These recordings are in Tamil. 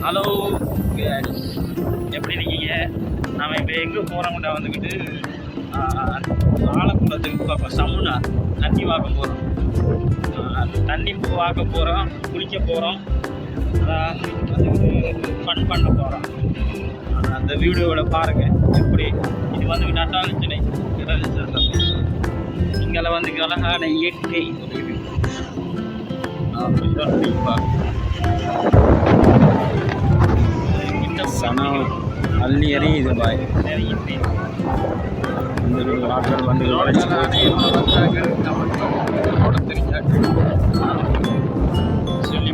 ஹலோ, எப்படி இருக்கீங்க? நாம் இப்போ எங்கே போகிறோம்னா வந்துக்கிட்டு ஆலங்குளத்துக்கு பக்கம் சமுனா தண்ணி பார்க்க போகிறோம். தண்ணி பார்க்க போகிறோம், குளிக்க போகிறோம், ஃபன் பண்ண போகிறோம். அந்த வீடியோவில் பாருங்கள் எப்படி. இது வந்து நட்டாலச்சினை இங்கே வந்து அழகான இயற்கை சனம் அள்ளி எறியுது பாய். இந்த ஆட்கள் வந்து சொல்லி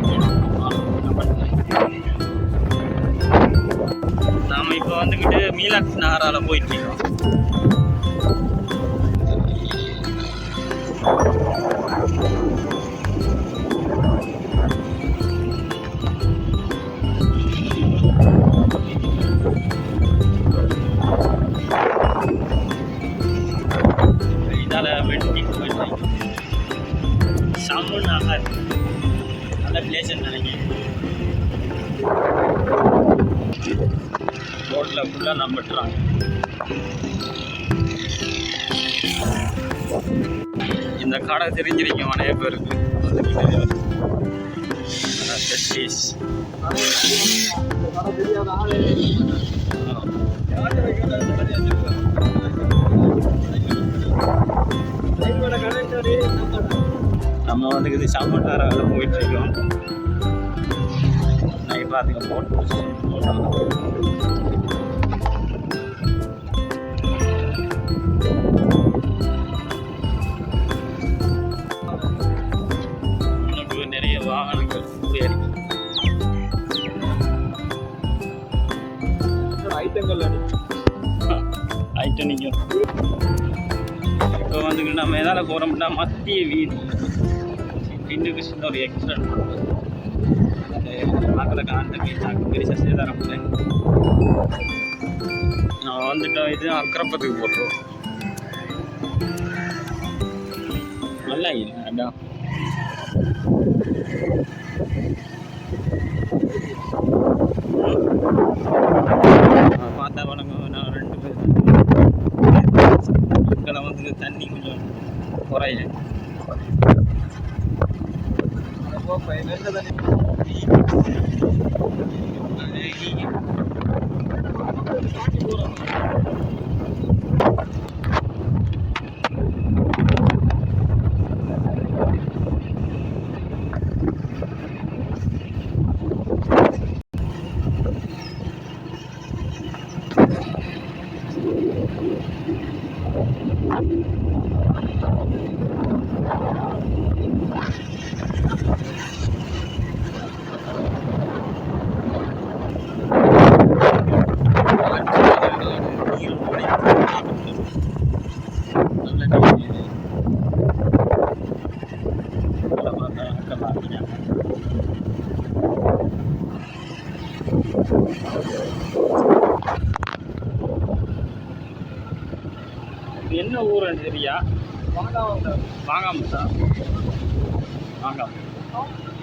நாம் இப்போ வந்துக்கிட்டு மீனாட்சி நகரால் போயிட்டு இருக்கோம். சமுனா நல்ல பிளேஸ்ன்னு நினைக்கிறேன். ரோட்டில் ஃபுல்லாக நம்பிட்டுறாங்க. இந்த கடை தெரிஞ்சிருக்கும் நிறைய பேருக்கு. நம்ம வந்து இது சமட்டாராவில் போயிட்டுருக்கோம். நான் பார்த்துக்க போட்டு நமக்கு நிறைய வாகனங்கள் ஐட்டம் நிற்கும். இப்போ வந்துக்கிட்டு நம்ம எதால் போகிறோம்னா மத்திய வீதி பின்னுக்கு சின்ன ஒரு எக்ஸ்டென்ட் பண்ணுவோம். மக்களுக்கு அந்த வீட்டாக்கு பெரிய சேதாரம் இல்லை. நான் வந்துட்டோம். இது அக்கரப்பத்துக்கு போட்டுருவோம். நல்லா இல்லை அதான் பார்த்தா வணங்க. நான் 2 பேர் இங்கே வந்து தண்ணி கொஞ்சம் குறைய என்ன ஊருன்னு தெரியா? வாங்காம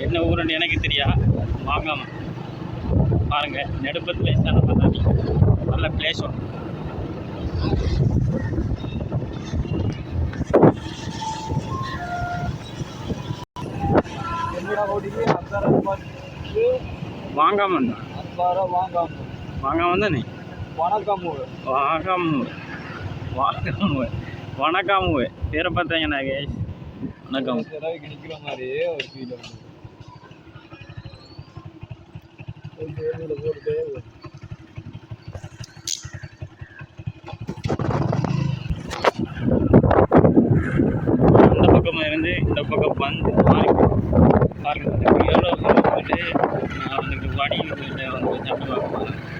என்ன ஊருன்னு எனக்கு தெரியா. வாங்காம பாருங்க. நெடுப்பத் பிளேஸ் தான். நம்ம தண்ணி நல்ல பிளேஸ் ஒன்று. வாங்காம தானே. வணக்கம் பேரை பார்த்தீங்கன்னா வணக்கம். நிற்கிற மாதிரி ஒரு ஃபீல் அந்த பக்கமாக இருந்து இந்த பக்கம் வந்து பாருங்க. எவ்வளோ வந்துட்டு நான் வந்துட்டு வடிவில் வந்து தண்ணி பார்க்க